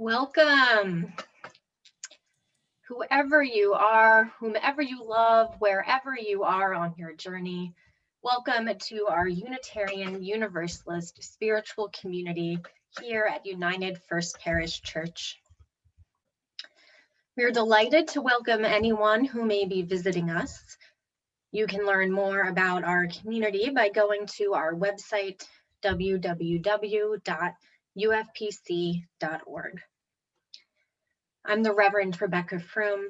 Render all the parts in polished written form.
Welcome, whoever you are, whomever you love, wherever you are on your journey. Welcome to our Unitarian Universalist spiritual community here at United First Parish Church. We're delighted to welcome anyone who may be visiting us. You can learn more about our community by going to our website, www.ufpc.org. I'm the Reverend Rebecca Froom.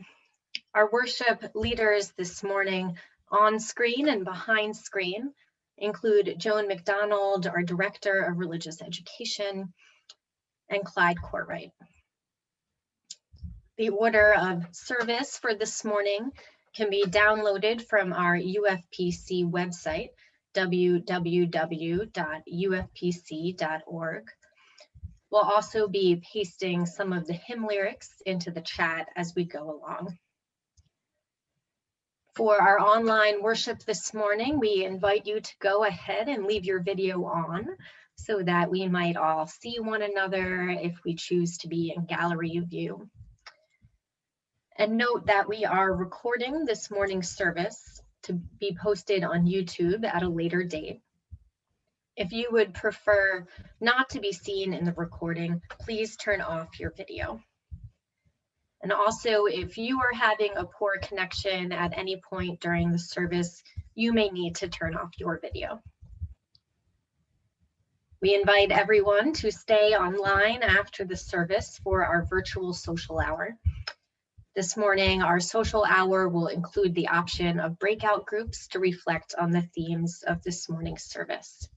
Our worship leaders this morning on screen and behind screen include Joan McDonald, our Director of Religious Education, and Clyde Corwright. The order of service for this morning can be downloaded from our UFPC website, www.ufpc.org. We'll also be pasting some of the hymn lyrics into the chat as we go along. For our online worship this morning, we invite you to go ahead and leave your video on so that we might all see one another if we choose to be in gallery view. And note that we are recording this morning's service to be posted on YouTube at a later date. If you would prefer not to be seen in the recording, please turn off your video. And also, if you are having a poor connection at any point during the service, you may need to turn off your video. We invite everyone to stay online after the service for our virtual social hour. This morning, our social hour will include the option of breakout groups to reflect on the themes of this morning's service.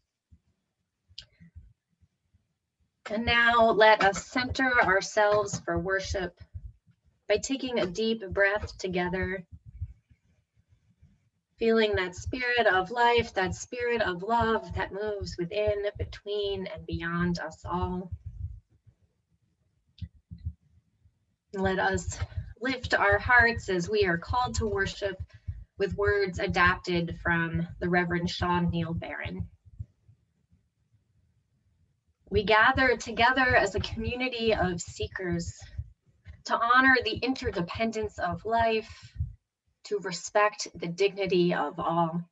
And now let us center ourselves for worship by taking a deep breath together, feeling that spirit of life, that spirit of love that moves within, between, and beyond us all. Let us lift our hearts as we are called to worship with words adapted from the Reverend Sean Neil Barron. We gather together as a community of seekers to honor the interdependence of life, to respect the dignity of all,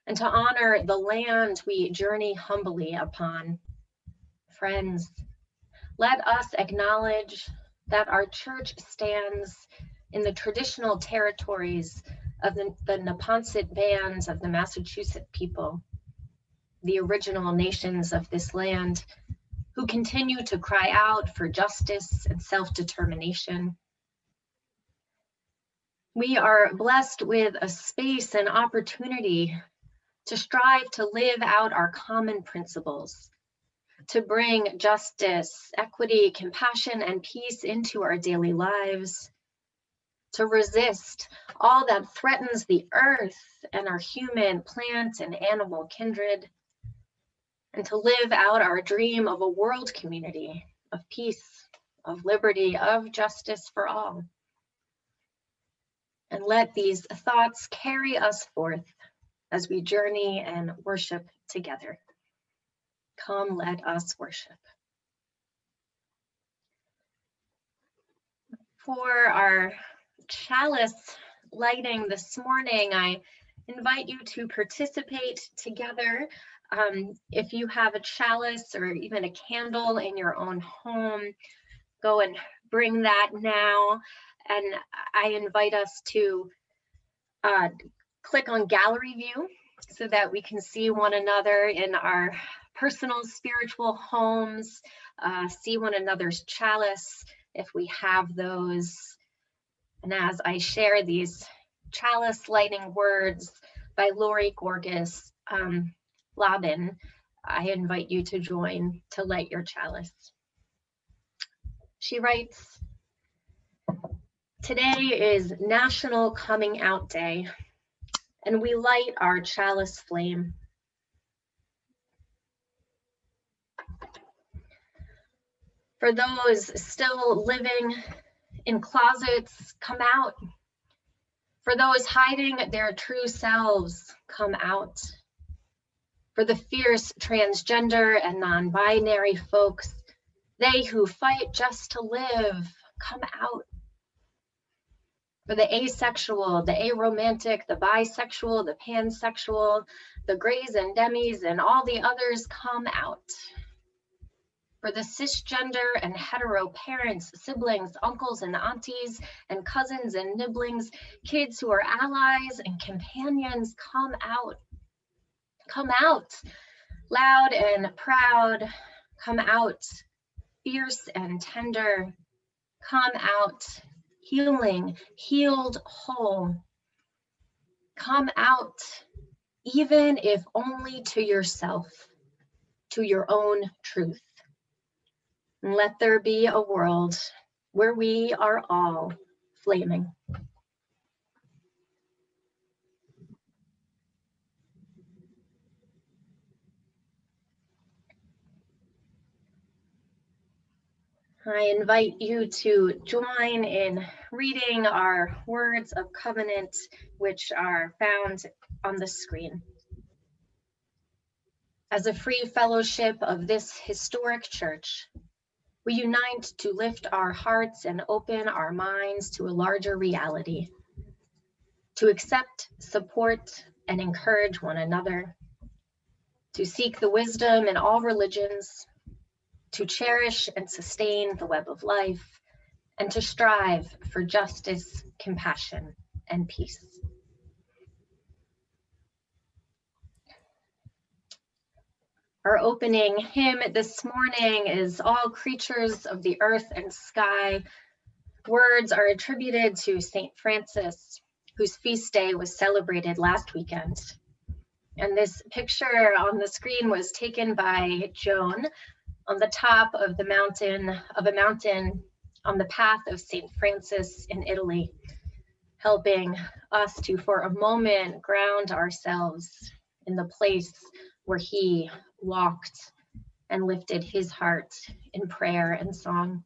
and to honor the land we journey humbly upon. Friends, let us acknowledge that our church stands in the traditional territories of the Neponset bands of the Massachusetts people, the original nations of this land, who continue to cry out for justice and self-determination. We are blessed with a space and opportunity to strive to live out our common principles, to bring justice, equity, compassion, and peace into our daily lives, to resist all that threatens the earth and our human, plant, and animal kindred, and to live out our dream of a world community of peace, of liberty, of justice for all. And let these thoughts carry us forth as we journey and worship together. Come, let us worship. For our chalice lighting this morning, I invite you to participate together. If you have a chalice or even a candle in your own home, go and bring that now. And I invite us to click on gallery view so that we can see one another in our personal spiritual homes, see one another's chalice if we have those. And as I share these chalice lighting words by Lori Gorgas Labin, I invite you to join to light your chalice. She writes, "Today is National Coming Out Day, and we light our chalice flame. For those still living in closets, come out. For those hiding their true selves, come out. For the fierce transgender and non-binary folks, They who fight just to live, come out. For the asexual, the aromantic, the bisexual, the pansexual, the grays and demis, and all the others, come out. For the cisgender and hetero parents, siblings, uncles and aunties, and cousins and nibblings, kids who are allies and companions, come out. Come out, loud and proud, come out, fierce and tender, come out, healing, healed, whole. Come out, even if only to yourself, to your own truth. And let there be a world where we are all flaming. I invite you to join in reading our words of covenant, which are found on the screen. As a free fellowship of this historic church, we unite to lift our hearts and open our minds to a larger reality, to accept, support, and encourage one another, to seek the wisdom in all religions, to cherish and sustain the web of life, and to strive for justice, compassion, and peace. Our opening hymn this morning is All Creatures of the Earth and Sky. Words are attributed to St. Francis, whose feast day was celebrated last weekend. And this picture on the screen was taken by Joan on the top of a mountain on the path of St. Francis in Italy, helping us to, for a moment, ground ourselves in the place where he walked and lifted his heart in prayer and song.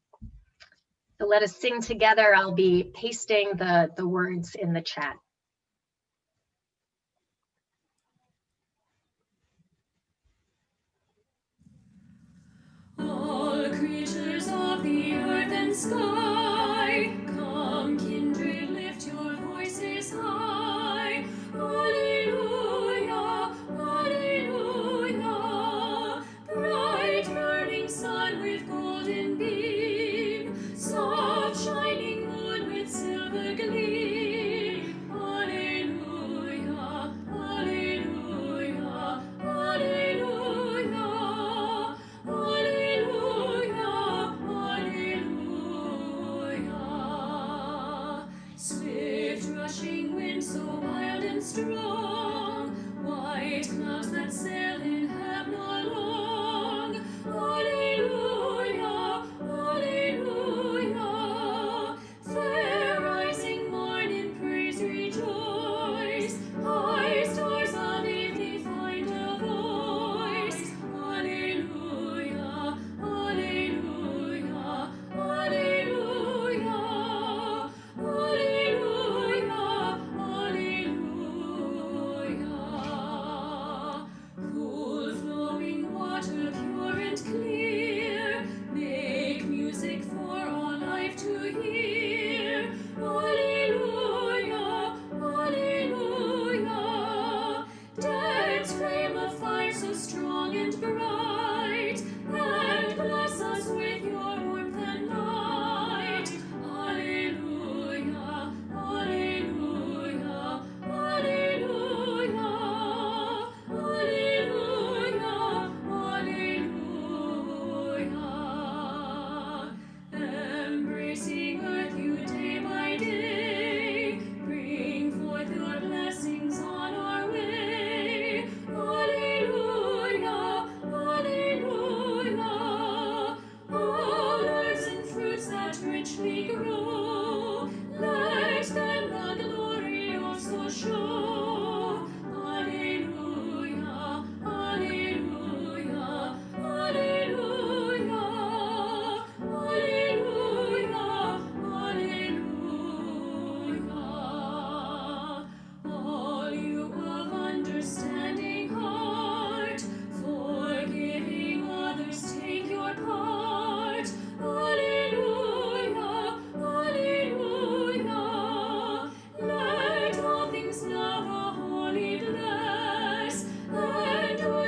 So let us sing together. I'll be pasting the words in the chat. All creatures of the earth and sky, come kindred, lift your voices high. Alleluia, alleluia. Bright burning sun with golden beam, soft shining moon with silver gleam.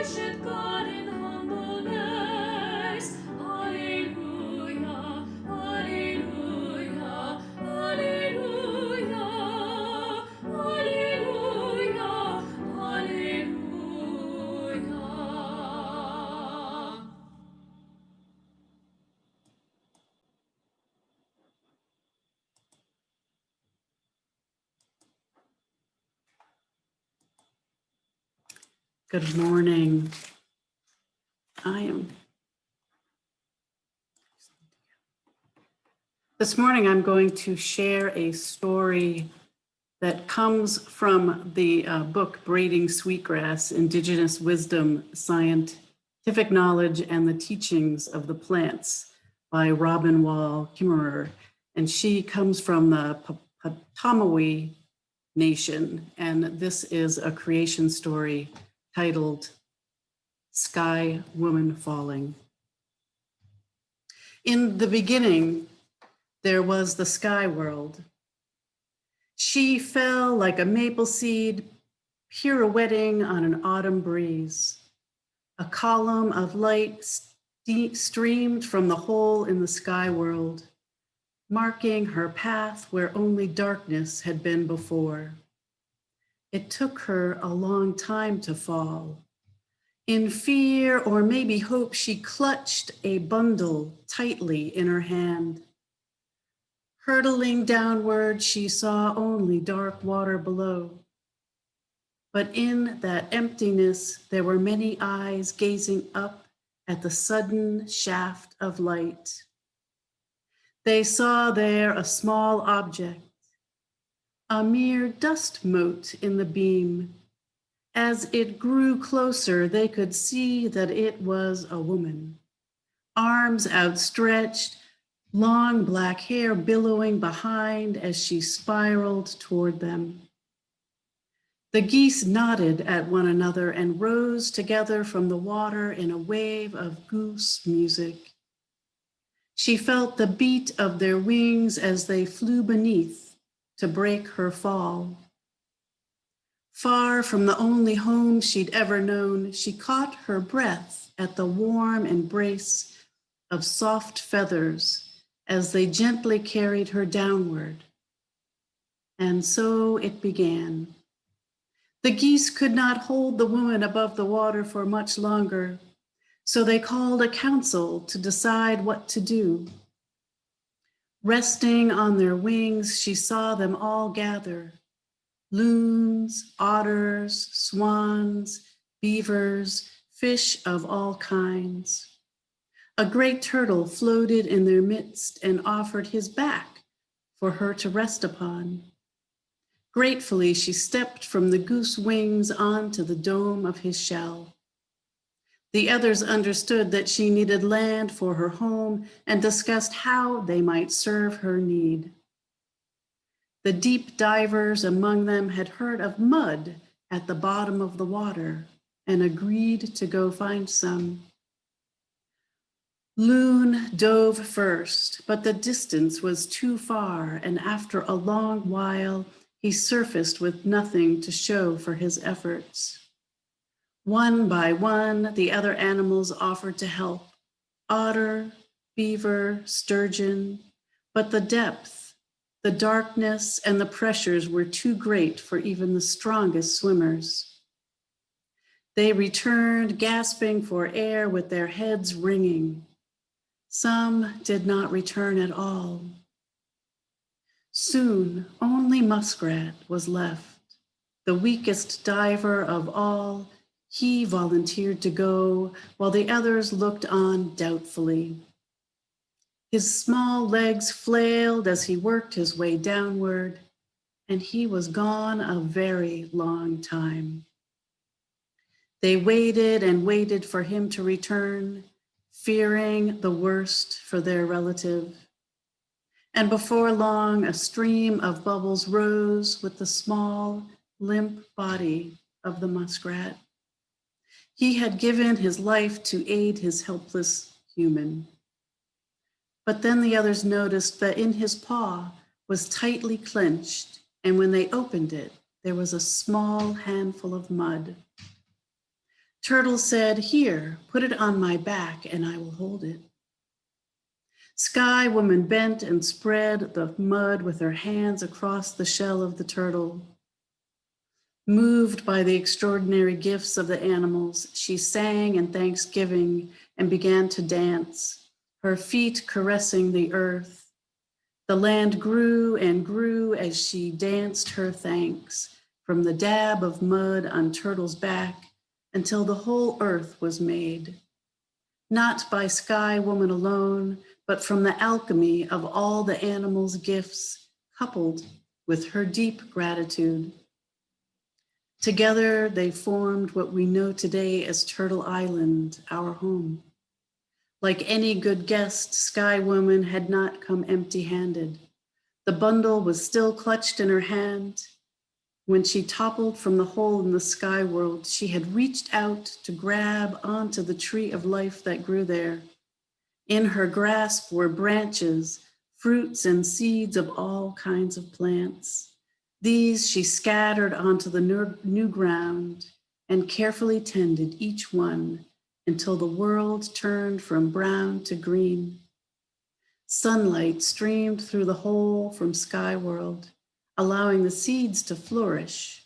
worship God in humbleness. Alleluia, alleluia, alleluia, alleluia, alleluia. Good morning. This morning I'm going to share a story that comes from the book Braiding Sweetgrass, Indigenous Wisdom, Scientific Knowledge, and the Teachings of the Plants by Robin Wall Kimmerer. And she comes from the Potawatomi Nation, and this is a creation story titled Sky Woman Falling. In the beginning, there was the sky world. She fell like a maple seed, pirouetting on an autumn breeze. A column of light streamed from the hole in the sky world, marking her path where only darkness had been before. It took her a long time to fall. In fear or maybe hope, she clutched a bundle tightly in her hand. Hurtling downward, she saw only dark water below. But in that emptiness, there were many eyes gazing up at the sudden shaft of light. They saw there a small object, a mere dust mote in the beam. As it grew closer, they could see that it was a woman. Arms outstretched, long black hair billowing behind as she spiraled toward them. The geese nodded at one another and rose together from the water in a wave of goose music. She felt the beat of their wings as they flew beneath to break her fall. Far from the only home she'd ever known, she caught her breath at the warm embrace of soft feathers as they gently carried her downward. And so it began. The geese could not hold the woman above the water for much longer, so they called a council to decide what to do. Resting on their wings, she saw them all gather. Loons, otters, swans, beavers, fish of all kinds. A great turtle floated in their midst and offered his back for her to rest upon. Gratefully, she stepped from the goose wings onto the dome of his shell. The others understood that she needed land for her home and discussed how they might serve her need. The deep divers among them had heard of mud at the bottom of the water and agreed to go find some. Loon dove first, but the distance was too far, and after a long while, he surfaced with nothing to show for his efforts. One by one, the other animals offered to help: otter, beaver, sturgeon, but the depth, the darkness, and the pressures were too great for even the strongest swimmers. They returned, gasping for air with their heads ringing. Some did not return at all. Soon, only Muskrat was left, the weakest diver of all. He volunteered to go, while the others looked on doubtfully. His small legs flailed as he worked his way downward, and he was gone a very long time. They waited and waited for him to return, fearing the worst for their relative. And before long, a stream of bubbles rose with the small, limp body of the muskrat. He had given his life to aid his helpless human. But then the others noticed that in his paw was tightly clenched, and when they opened it, there was a small handful of mud. Turtle said, "Here, put it on my back and I will hold it." Sky Woman bent and spread the mud with her hands across the shell of the turtle. Moved by the extraordinary gifts of the animals, she sang in thanksgiving and began to dance, her feet caressing the earth. The land grew and grew as she danced her thanks from the dab of mud on Turtle's back until the whole earth was made. Not by Sky Woman alone, but from the alchemy of all the animals' gifts, coupled with her deep gratitude. Together, they formed what we know today as Turtle Island, our home. Like any good guest, Sky Woman had not come empty-handed. The bundle was still clutched in her hand. When she toppled from the hole in the sky world, she had reached out to grab onto the tree of life that grew there. In her grasp were branches, fruits, and seeds of all kinds of plants. These she scattered onto the new ground and carefully tended each one until the world turned from brown to green. Sunlight streamed through the hole from Sky World, allowing the seeds to flourish.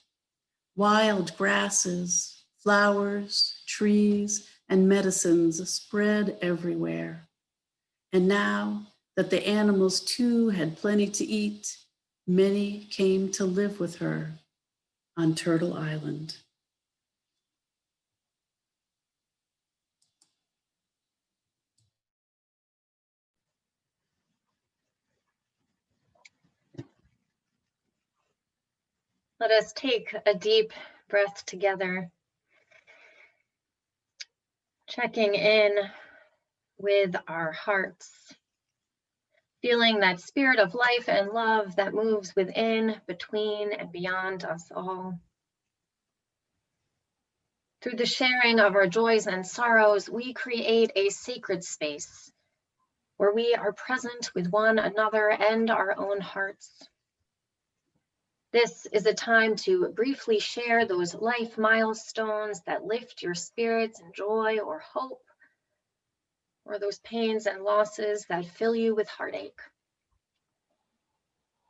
Wild grasses, flowers, trees, and medicines spread everywhere. And now that the animals too had plenty to eat, many came to live with her on Turtle Island. Let us take a deep breath together, checking in with our hearts, feeling that spirit of life and love that moves within, between, and beyond us all. Through the sharing of our joys and sorrows, we create a sacred space where we are present with one another and our own hearts. This is a time to briefly share those life milestones that lift your spirits in joy or hope, or those pains and losses that fill you with heartache.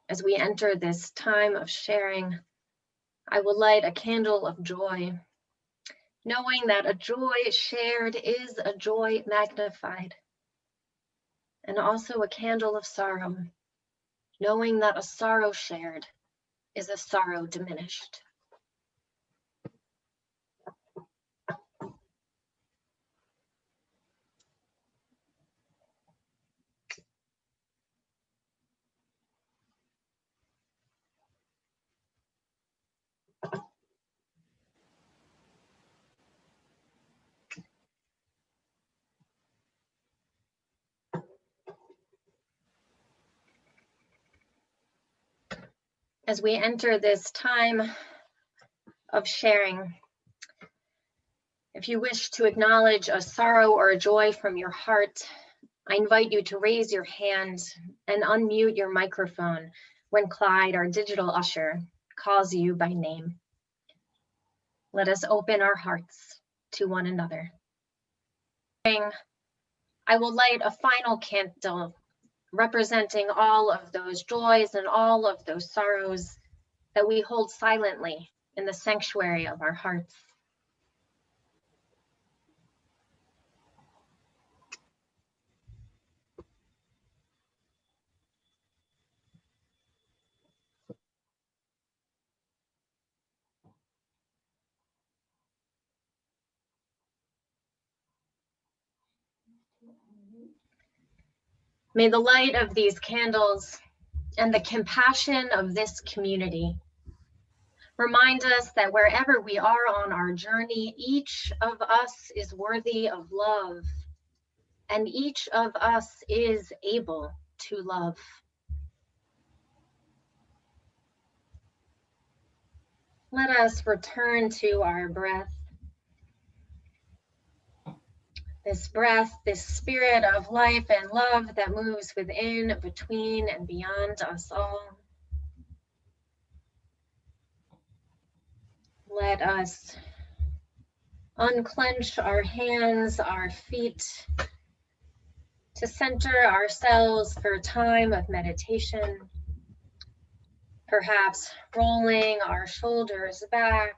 As we enter this time of sharing, I will light a candle of joy, knowing that a joy shared is a joy magnified, and also a candle of sorrow, knowing that a sorrow shared is a sorrow diminished. As we enter this time of sharing, if you wish to acknowledge a sorrow or a joy from your heart, I invite you to raise your hand and unmute your microphone when Clyde, our digital usher, calls you by name. Let us open our hearts to one another. I will light a final candle representing all of those joys and all of those sorrows that we hold silently in the sanctuary of our hearts. May the light of these candles and the compassion of this community remind us that wherever we are on our journey, each of us is worthy of love, and each of us is able to love. Let us return to our breath. This breath, this spirit of life and love that moves within, between, and beyond us all. Let us unclench our hands, our feet, to center ourselves for a time of meditation, perhaps rolling our shoulders back,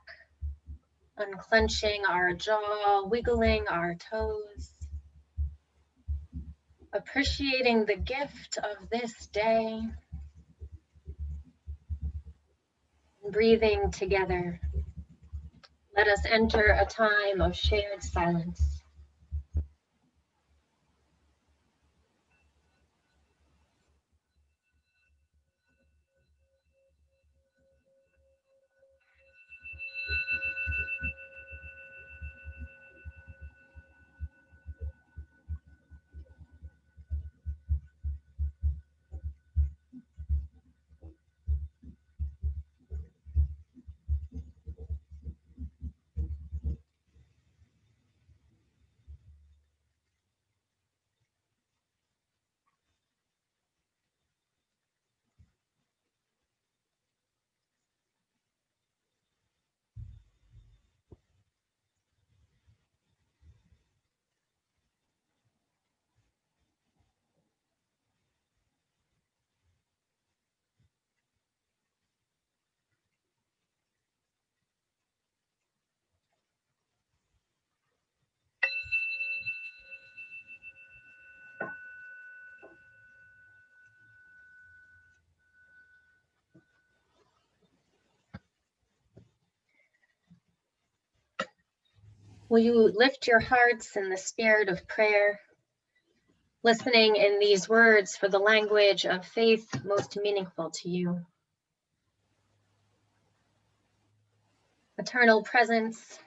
unclenching our jaw, wiggling our toes, appreciating the gift of this day, breathing together. Let us enter a time of shared silence. Will you lift your hearts in the spirit of prayer, listening in these words for the language of faith most meaningful to you? Eternal presence,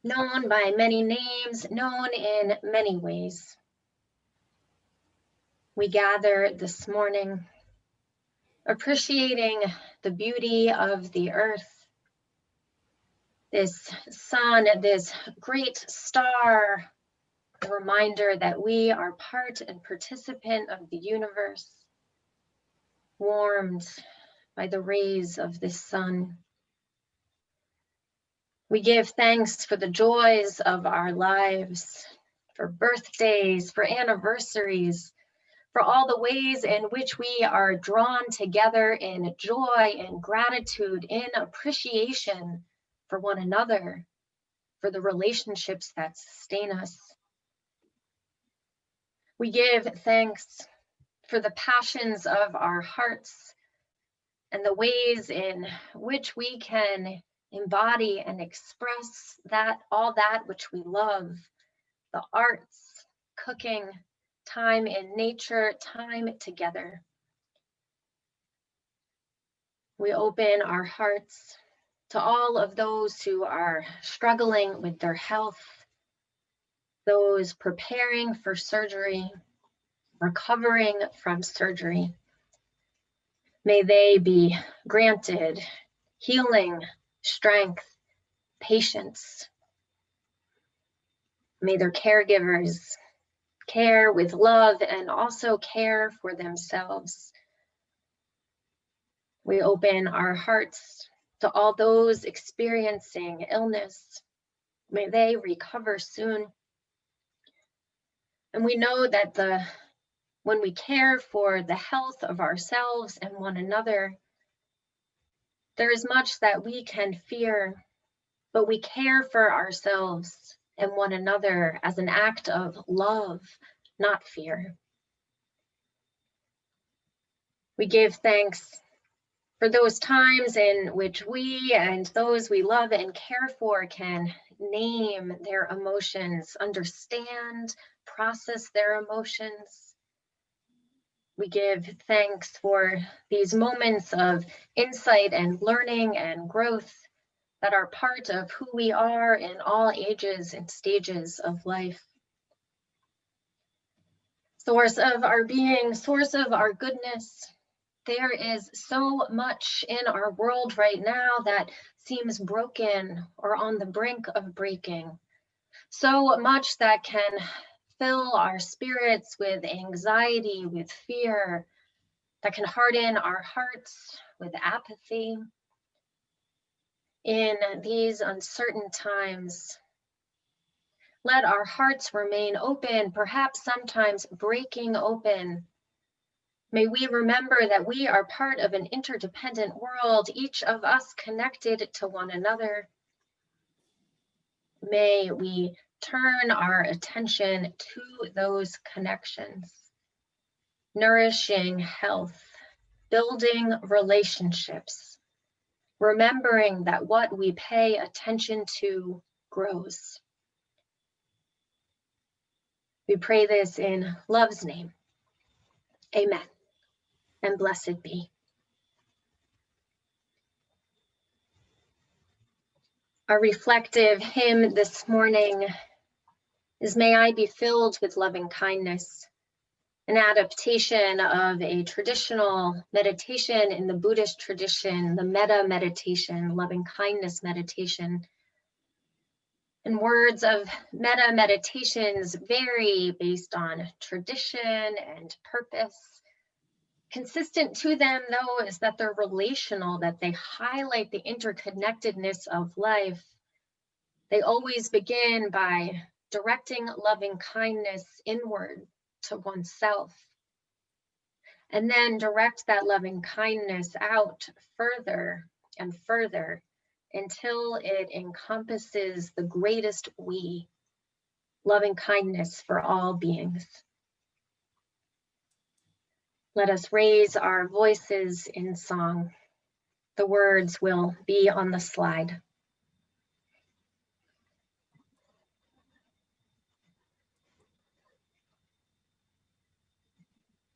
known by many names, known in many ways. We gather this morning, appreciating the beauty of the earth, this sun, this great star, a reminder that we are part and participant of the universe, warmed by the rays of this sun. We give thanks for the joys of our lives, for birthdays, for anniversaries, for all the ways in which we are drawn together in joy and gratitude, in appreciation for one another, for the relationships that sustain us. We give thanks for the passions of our hearts and the ways in which we can embody and express all that which we love, the arts, cooking, time in nature, time together. We open our hearts to all of those who are struggling with their health, those preparing for surgery, recovering from surgery. May they be granted healing, strength, patience. May their caregivers care with love and also care for themselves. We open our hearts to all those experiencing illness. May they recover soon. And we know that when we care for the health of ourselves and one another, there is much that we can fear, but we care for ourselves and one another as an act of love, not fear. We give thanks for those times in which we and those we love and care for can name their emotions, understand, process their emotions. We give thanks for these moments of insight and learning and growth that are part of who we are in all ages and stages of life. Source of our being, source of our goodness. There is so much in our world right now that seems broken or on the brink of breaking. So much that can fill our spirits with anxiety, with fear, that can harden our hearts with apathy. In these uncertain times, Let our hearts remain open, perhaps sometimes breaking open. May we remember that we are part of an interdependent world, each of us connected to one another. May we turn our attention to those connections, nourishing health, building relationships, remembering that what we pay attention to grows. We pray this in love's name. Amen, and blessed be. Our reflective hymn this morning is May I Be Filled with Loving Kindness, an adaptation of a traditional meditation in the Buddhist tradition, the metta meditation, loving kindness meditation. And words of metta meditations vary based on tradition and purpose. Consistent to them, though, is that they're relational, that they highlight the interconnectedness of life. They always begin by directing loving kindness inward to oneself, and then direct that loving kindness out further and further until it encompasses the greatest we, loving kindness for all beings. Let us raise our voices in song. The words will be on the slide.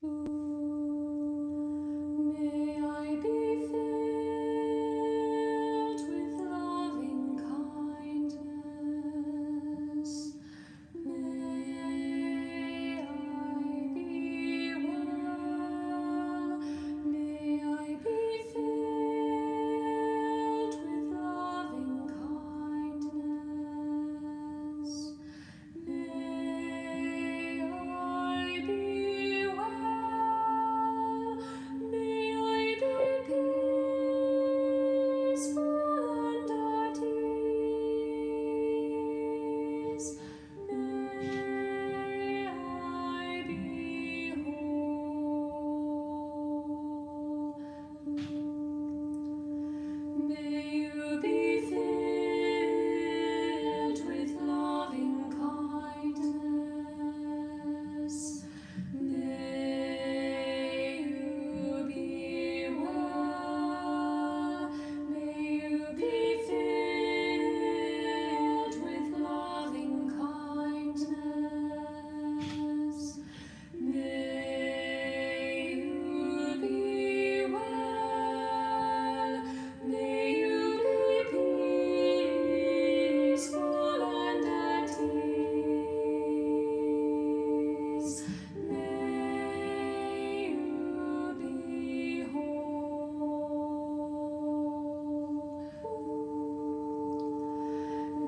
May I be filled with loving kindness. May I be well. May I be filled with loving kindness. May I be well. May I be peaceful and at ease. May I be whole. May you be filled with loving kindness. May you be well. May you be filled with loving kindness. May you be well. May you be peaceful and at ease. May you be whole.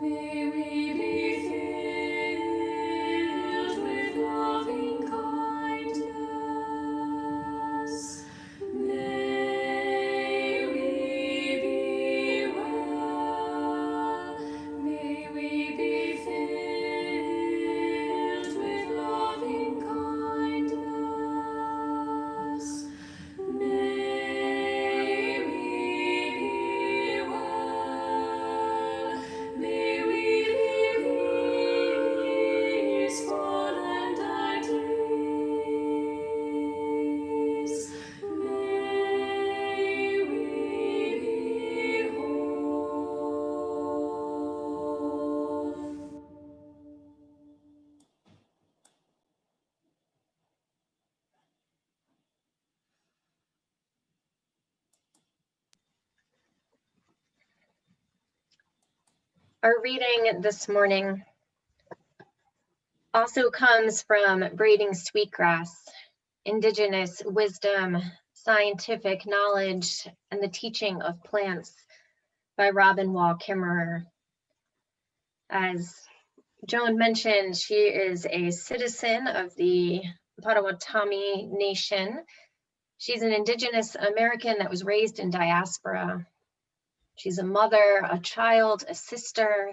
May we be filled with loving kindness. May we be well. May we be filled with loving kindness. May we be well. May we be peaceful and at ease. May we be whole. Our reading this morning also comes from Braiding Sweetgrass, Indigenous Wisdom, Scientific Knowledge, and the Teaching of Plants by Robin Wall Kimmerer. As Joan mentioned, she is a citizen of the Potawatomi Nation. She's an Indigenous American that was raised in diaspora. She's a mother, a child, a sister,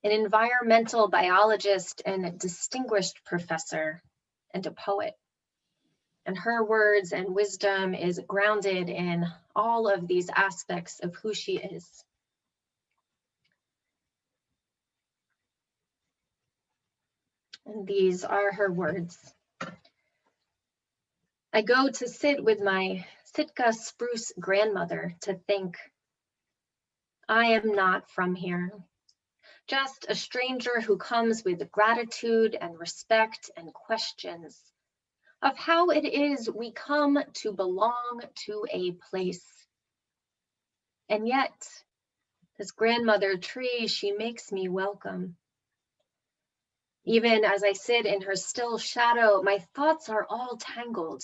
an environmental biologist and a distinguished professor, and a poet. And her words and wisdom is grounded in all of these aspects of who she is. And these are her words. I go to sit with my Sitka spruce grandmother to think, I am not from here, just a stranger who comes with gratitude and respect and questions of how it is we come to belong to a place. And yet, this grandmother tree, she makes me welcome. Even as I sit in her still shadow, my thoughts are all tangled.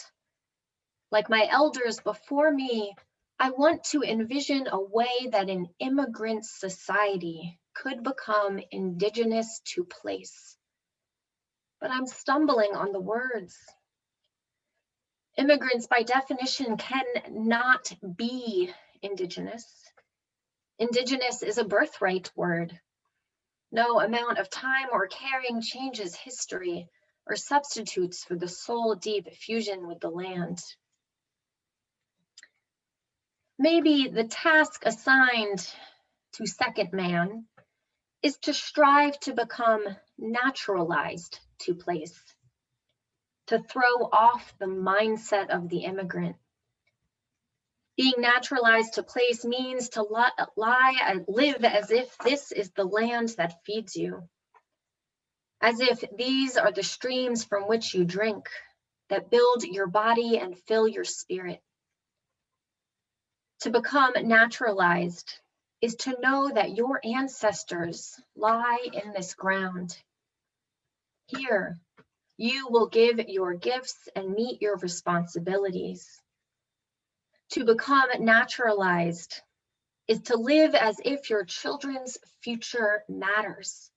Like my elders before me, I want to envision a way that an immigrant society could become indigenous to place. But I'm stumbling on the words. Immigrants, by definition, cannot be indigenous. Indigenous is a birthright word. No amount of time or caring changes history or substitutes for the soul-deep fusion with the land. Maybe the task assigned to second man is to strive to become naturalized to place, to throw off the mindset of the immigrant. Being naturalized to place means to live as if this is the land that feeds you, as if these are the streams from which you drink, that build your body and fill your spirit. To become naturalized is to know that your ancestors lie in this ground. Here, you will give your gifts and meet your responsibilities. To become naturalized is to live as if your children's future matters.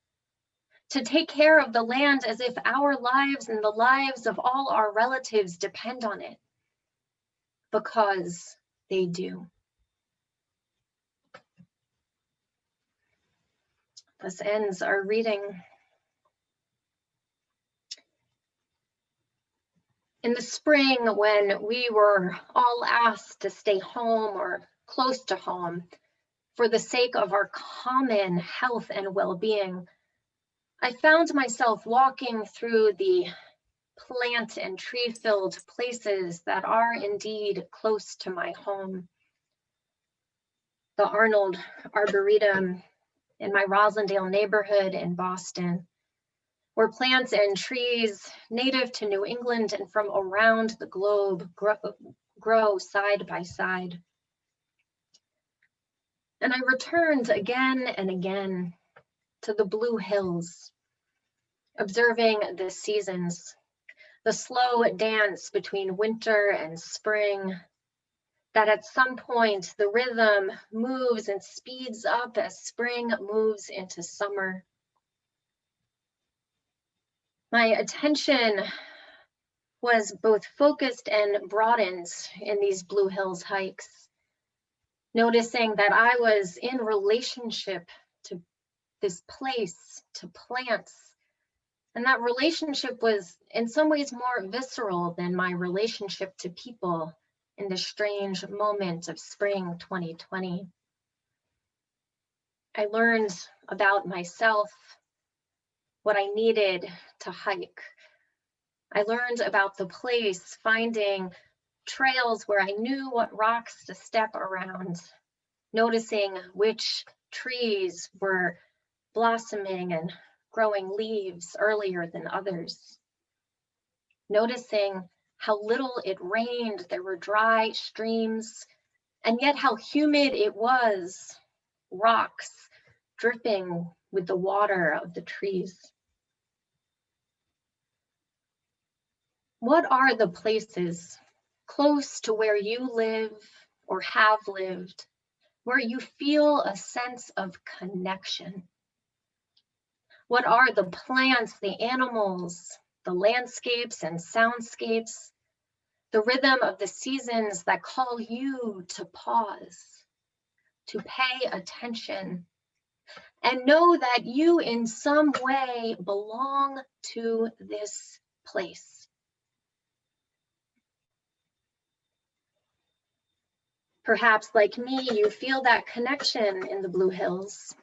To take care of the land as if our lives and the lives of all our relatives depend on it, because they do. Thus ends our reading. In the spring, when we were all asked to stay home or close to home for the sake of our common health and well-being, I found myself walking through the plant and tree-filled places that are indeed close to my home. The Arnold Arboretum in my Roslindale neighborhood in Boston, where plants and trees native to New England and from around the globe grow side by side. And I returned again and again to the Blue Hills, observing the seasons, the slow dance between winter and spring, that at some point the rhythm moves and speeds up as spring moves into summer. My attention was both focused and broadened in these Blue Hills hikes, noticing that I was in relationship to this place, to plants, and that relationship was in some ways more visceral than my relationship to people in this strange moment of spring 2020. I learned about myself, what I needed to hike. I learned about the place, finding trails where I knew what rocks to step around, noticing which trees were blossoming and growing leaves earlier than others, noticing how little it rained, there were dry streams, and yet how humid it was, rocks dripping with the water of the trees. What are the places close to where you live or have lived, where you feel a sense of connection? What are the plants, the animals, the landscapes and soundscapes, the rhythm of the seasons that call you to pause, to pay attention, and know that you in some way belong to this place. Perhaps like me, you feel that connection in the Blue Hills.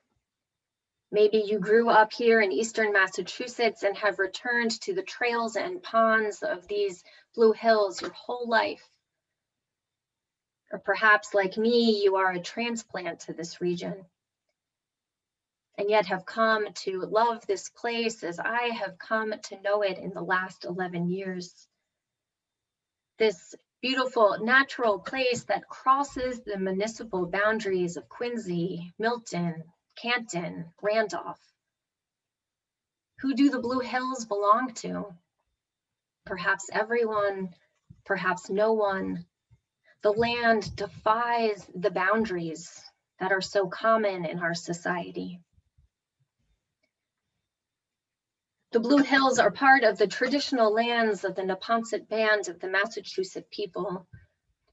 Maybe you grew up here in Eastern Massachusetts and have returned to the trails and ponds of these Blue Hills your whole life. Or perhaps like me, you are a transplant to this region and yet have come to love this place as I have come to know it in the last 11 years. This beautiful natural place that crosses the municipal boundaries of Quincy, Milton, Canton, Randolph. Who do the Blue Hills belong to? Perhaps everyone, perhaps no one. The land defies the boundaries that are so common in our society. The Blue Hills are part of the traditional lands of the Neponset band of the Massachusetts people,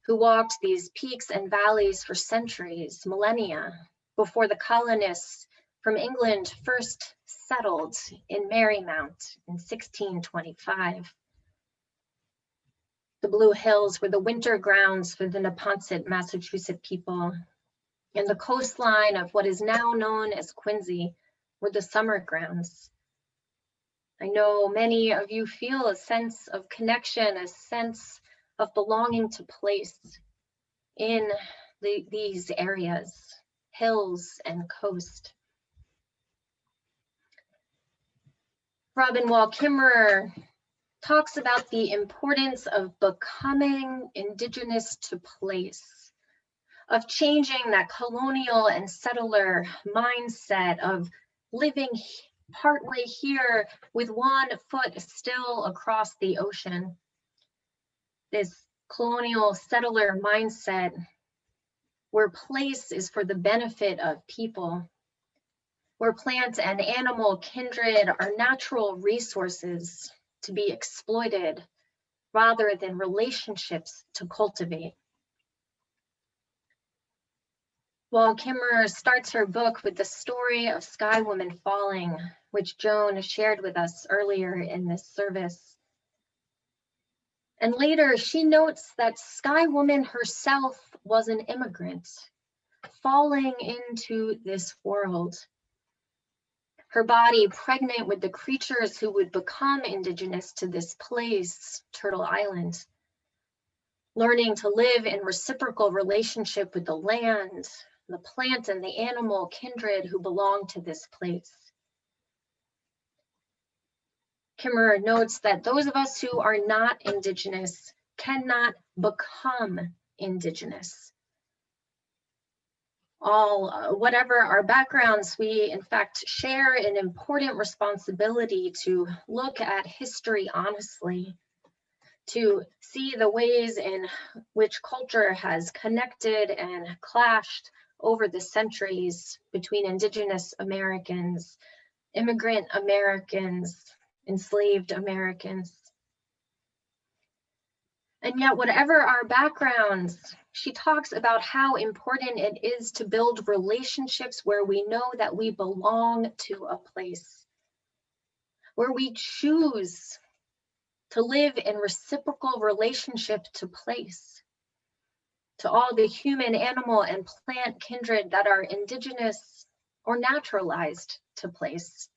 who walked these peaks and valleys for centuries, millennia, before the colonists from England first settled in Marymount in 1625. The Blue Hills were the winter grounds for the Neponset Massachusetts people, and the coastline of what is now known as Quincy were the summer grounds. I know many of you feel a sense of connection, a sense of belonging to place in these areas, hills and coast. Robin Wall Kimmerer talks about the importance of becoming Indigenous to place, of changing that colonial and settler mindset of living partway here with one foot still across the ocean. This colonial settler mindset where place is for the benefit of people, where plant and animal kindred are natural resources to be exploited rather than relationships to cultivate. Wall Kimmerer starts her book with the story of Sky Woman falling, which Joan shared with us earlier in this service. And later she notes that Sky Woman herself was an immigrant, falling into this world. Her body pregnant with the creatures who would become indigenous to this place, Turtle Island, learning to live in reciprocal relationship with the land, the plant and the animal kindred who belong to this place. Kimmerer notes that those of us who are not indigenous cannot become indigenous. Whatever our backgrounds, we in fact share an important responsibility to look at history honestly, to see the ways in which culture has connected and clashed over the centuries between Indigenous Americans, immigrant Americans, enslaved Americans. And yet, whatever our backgrounds, she talks about how important it is to build relationships where we know that we belong to a place, where we choose to live in reciprocal relationship to place, to all the human, animal, and plant kindred that are indigenous or naturalized to place.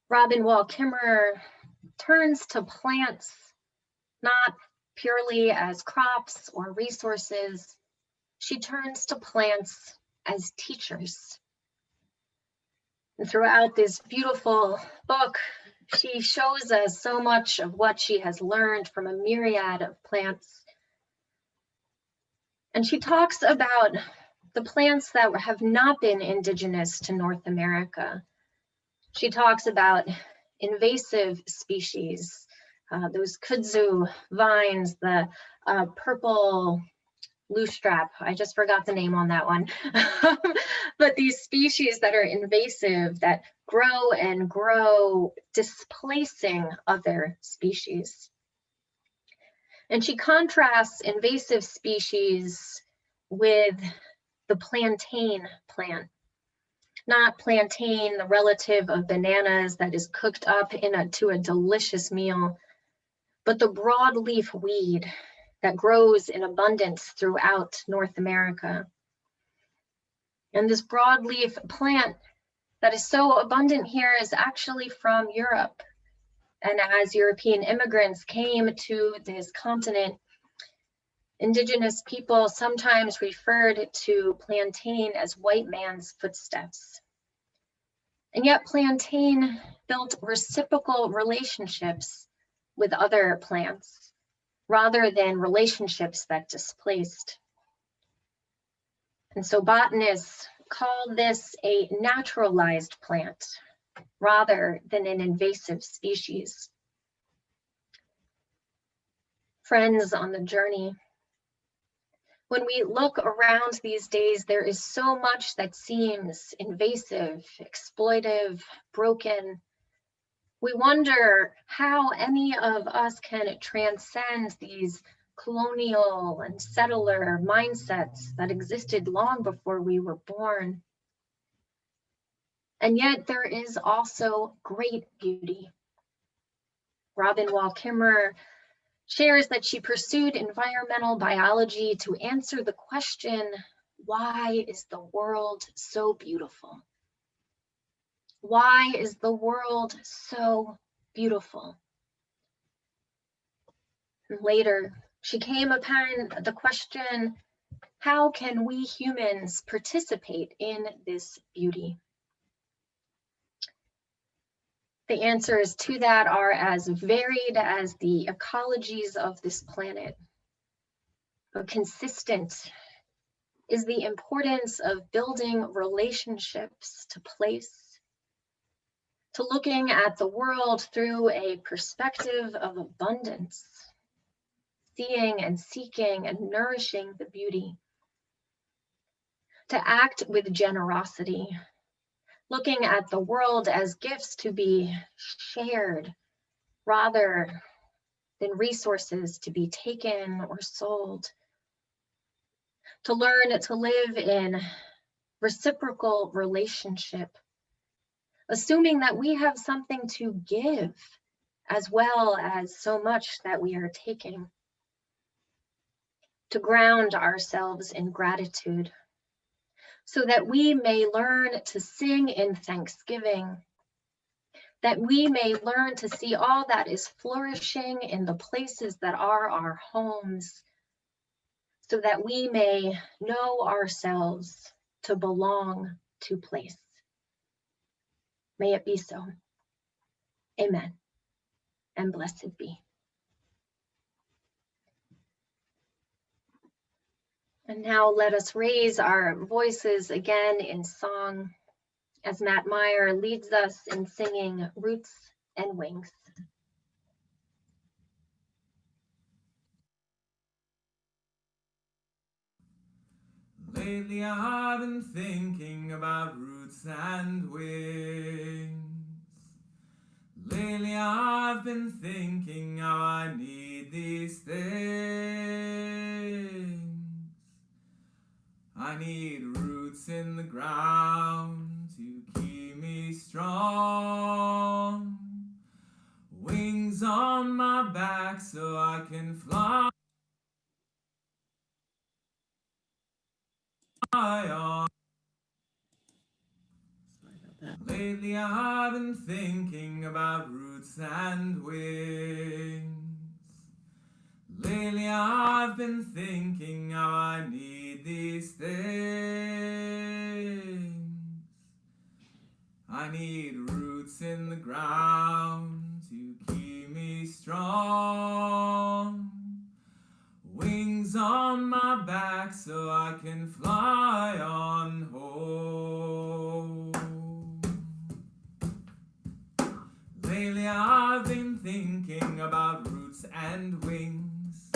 Robin Wall Kimmerer turns to plants not purely as crops or resources. She turns to plants as teachers. And throughout this beautiful book, she shows us so much of what she has learned from a myriad of plants. And she talks about the plants that have not been indigenous to North America. She talks about invasive species, those kudzu vines, the purple loosestrap, I just forgot the name on that one. But these species that are invasive, that grow and grow, displacing other species. And she contrasts invasive species with the plantain plant. Not plantain, the relative of bananas that is cooked up to a delicious meal, but the broadleaf weed that grows in abundance throughout North America. And this broadleaf plant that is so abundant here is actually from Europe. And as European immigrants came to this continent, Indigenous people sometimes referred to plantain as white man's footsteps. And yet plantain built reciprocal relationships with other plants rather than relationships that displaced. And so botanists call this a naturalized plant rather than an invasive species. Friends on the journey, when we look around these days, there is so much that seems invasive, exploitive, broken. We wonder how any of us can transcend these colonial and settler mindsets that existed long before we were born. And yet there is also great beauty. Robin Wall Kimmerer shares that she pursued environmental biology to answer the question, why is the world so beautiful? Why is the world so beautiful? And later, she came upon the question, how can we humans participate in this beauty? The answers to that are as varied as the ecologies of this planet. But consistent is the importance of building relationships to place, to looking at the world through a perspective of abundance, seeing and seeking and nourishing the beauty, to act with generosity, looking at the world as gifts to be shared rather than resources to be taken or sold, to learn to live in reciprocal relationship, assuming that we have something to give as well as so much that we are taking, to ground ourselves in gratitude so that we may learn to sing in thanksgiving, that we may learn to see all that is flourishing in the places that are our homes, so that we may know ourselves to belong to place. May it be so. Amen. And blessed be. And now let us raise our voices again in song as Matt Meyer leads us in singing Roots and Wings. Lately I've been thinking about roots and wings. Lately I've been thinking how I need these things. I need roots in the ground to keep me strong. Wings on my back so I can fly on. Lately I've been thinking about roots and wings. Lately I've been thinking how I need these things. I need roots in the ground to keep me strong. Wings on my back so I can fly on home. Lately I've been thinking about roots and wings.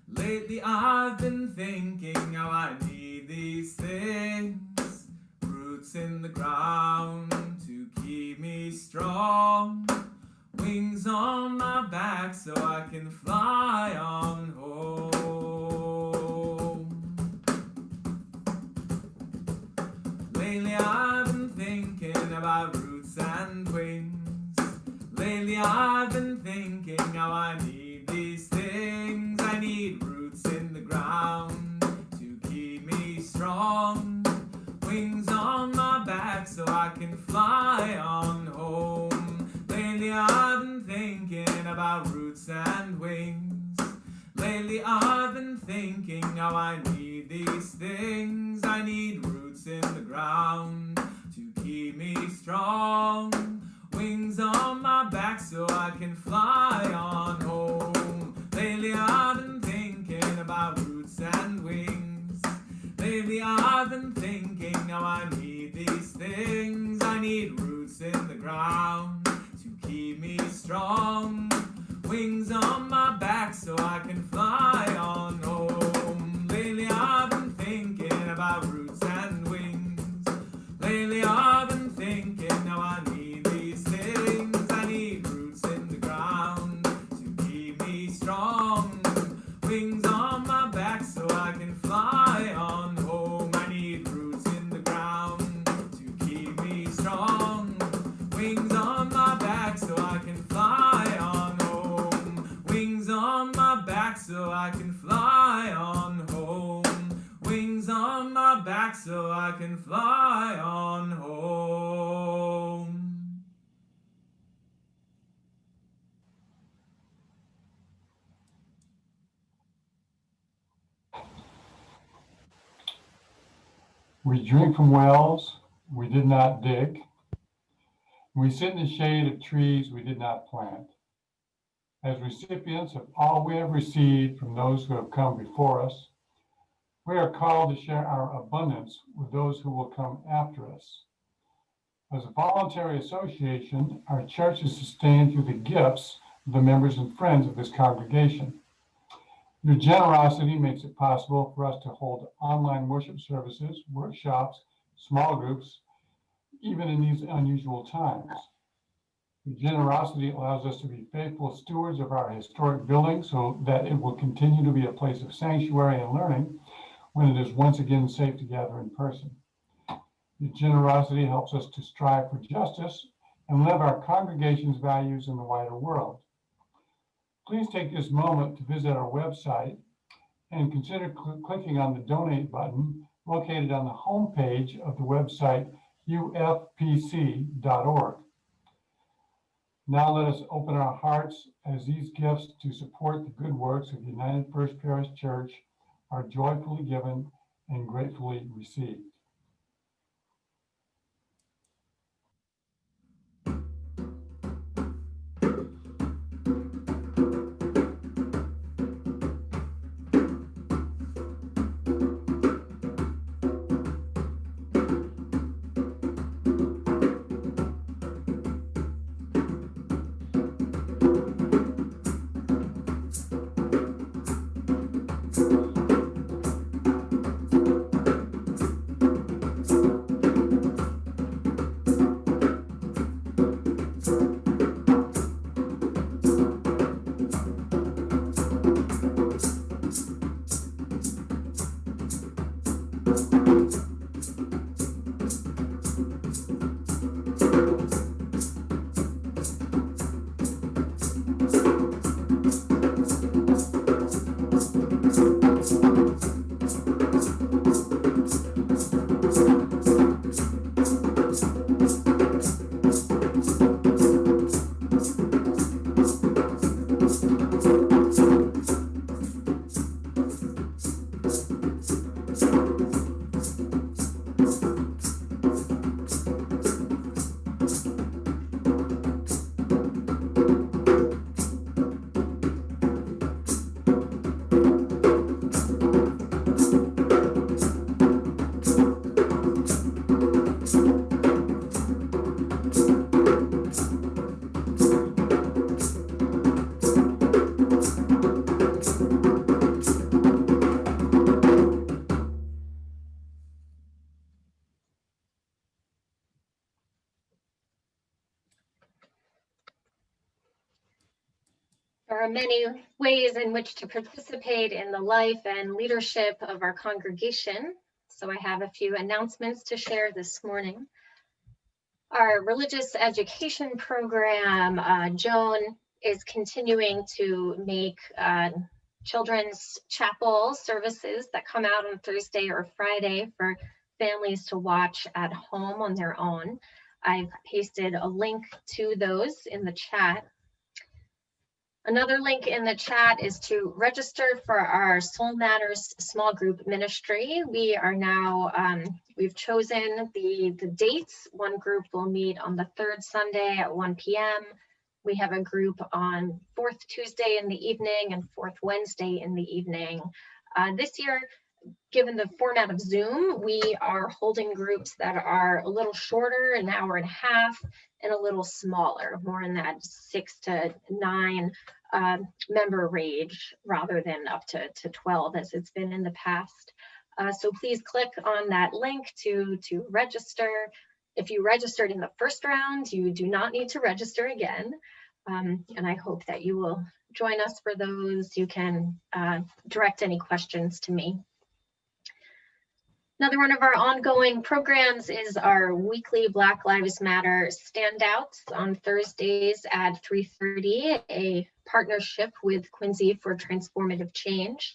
Lately I've been thinking how I need these things. Roots in the ground to keep me strong. Wings on my back so I can fly on home. roots and wings. Lately I've been thinking how I need these things. I need roots in the ground to keep me strong. Wings on my back so I can fly on home. Lately I've been thinking about roots and wings. Lately I've been thinking how I need these things. I need roots in the ground to keep me strong. Wings on my back so I can fly on home. Lately I've been thinking about roots and wings. Lately I've been thinking how I need these things. I need roots in the ground to keep me strong. Wings on my back so I can fly on home. Lately I've been thinking about roots and wings. Lately I've been thinking how I need these things. I need roots in the ground to keep me strong. Wings on my back so I can fly on home. I need roots in the ground to keep me strong. Wings on my back so I can fly on home. Wings on my back so I can fly on home. Wings on my back so I can fly on home. We drink from wells we did not dig. We sit in the shade of trees we did not plant. As recipients of all we have received from those who have come before us, we are called to share our abundance with those who will come after us. As a voluntary association, our church is sustained through the gifts of the members and friends of this congregation. Your generosity makes it possible for us to hold online worship services, workshops, small groups, even in these unusual times. Your generosity allows us to be faithful stewards of our historic building so that it will continue to be a place of sanctuary and learning when it is once again safe to gather in person. Your generosity helps us to strive for justice and live our congregation's values in the wider world. Please take this moment to visit our website and consider clicking on the donate button located on the home page of the website ufpc.org. Now let us open our hearts as these gifts to support the good works of United First Parish Church are joyfully given and gratefully received. There are many ways in which to participate in the life and leadership of our congregation, so I have a few announcements to share this morning. Our religious education program, Joan is continuing to make children's chapel services that come out on Thursday or Friday for families to watch at home on their own. I've pasted a link to those in the chat. Another link in the chat is to register for our Soul Matters small group ministry. We are now, we've chosen the dates. One group will meet on the third Sunday at 1 p.m. We have a group on fourth Tuesday in the evening and fourth Wednesday in the evening. This year, given the format of Zoom, we are holding groups that are a little shorter, an hour and a half, and a little smaller, more in that 6 to 9 member range rather than up to 12 as it's been in the past. So please click on that link to register. If you registered in the first round, you do not need to register again. And I hope that you will join us for those. You can direct any questions to me. Another one of our ongoing programs is our weekly Black Lives Matter Standouts on Thursdays at 3:30, a partnership with Quincy for Transformative Change.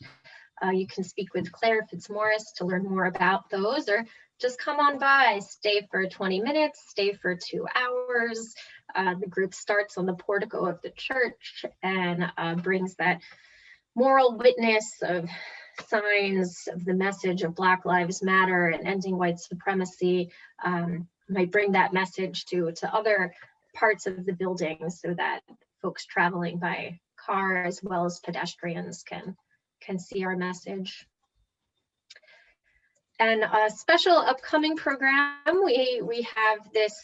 You can speak with Claire Fitzmaurice to learn more about those, or just come on by, stay for 20 minutes, stay for 2 hours. The group starts on the portico of the church and brings that moral witness of signs of the message of Black Lives Matter and ending white supremacy, might bring that message to other parts of the building so that folks traveling by car as well as pedestrians can see our message. And a special upcoming program we have this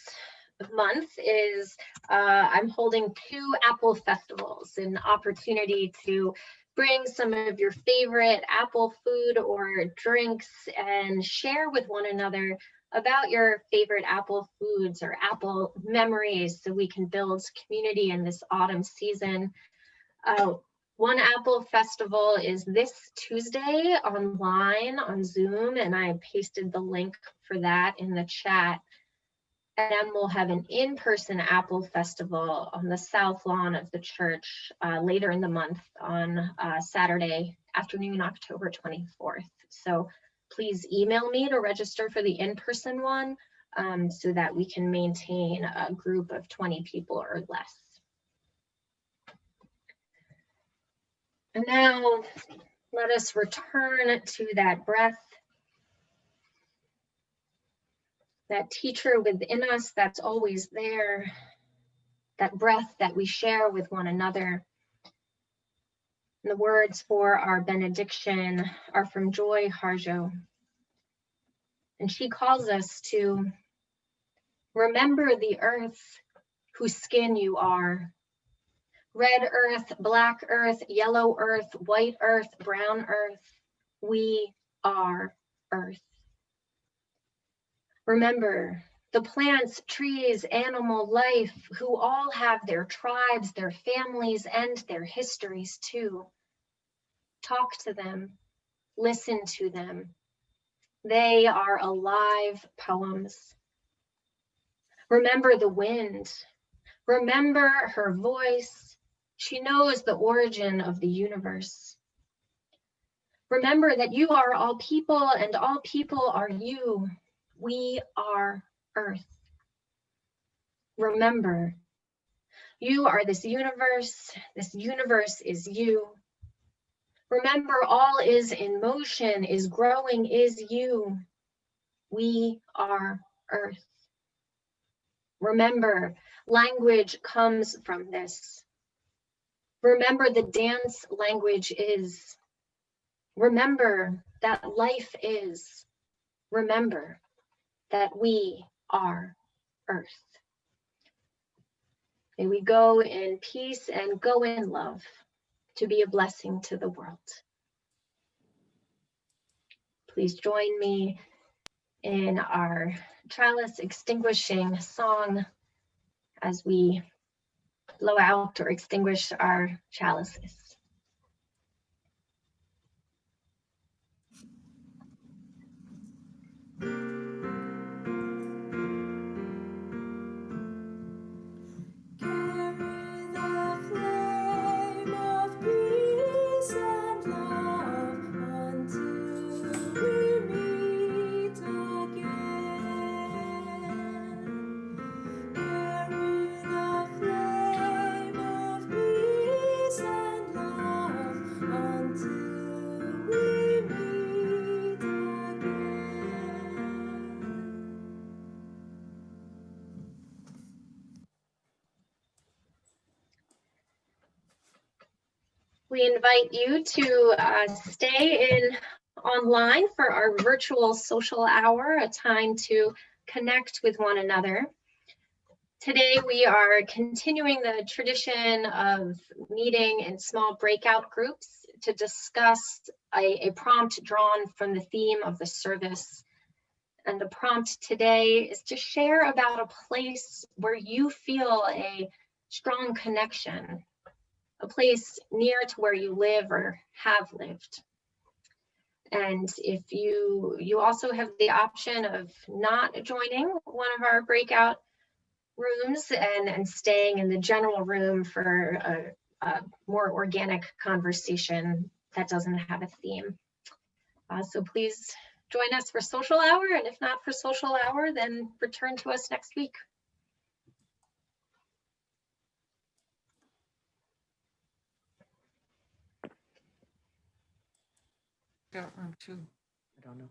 month is I'm holding 2 apple festivals, an opportunity to bring some of your favorite apple food or drinks and share with one another about your favorite apple foods or apple memories so we can build community in this autumn season. One Apple Festival is this Tuesday online on Zoom, and I pasted the link for that in the chat. And then we'll have an in-person Apple Festival on the south lawn of the church later in the month on Saturday afternoon, October 24th. So please email me to register for the in-person one so that we can maintain a group of 20 people or less. And now let us return to that breath, that teacher within us that's always there, that breath that we share with one another. And the words for our benediction are from Joy Harjo. And she calls us to remember the earth whose skin you are. Red earth, black earth, yellow earth, white earth, brown earth. We are earth. Remember the plants, trees, animal life, who all have their tribes, their families, and their histories too. Talk to them, listen to them. They are alive poems. Remember the wind. Remember her voice. She knows the origin of the universe. Remember that you are all people and all people are you. We are earth. Remember, you are this universe is you. Remember, all is in motion, is growing, is you. We are earth. Remember, language comes from this. Remember, the dance language is. Remember that life is. Remember that we are earth. May we go in peace and go in love to be a blessing to the world. Please join me in our chalice extinguishing song as we blow out or extinguish our chalices. We invite you to stay in online for our virtual social hour, a time to connect with one another. Today, we are continuing the tradition of meeting in small breakout groups to discuss a prompt drawn from the theme of the service. And the prompt today is to share about a place where you feel a strong connection, a place near to where you live or have lived. And if you also have the option of not joining one of our breakout rooms and staying in the general room for a more organic conversation that doesn't have a theme. So please join us for social hour, and if not for social hour, then return to us next week. Got room 2. I don't know.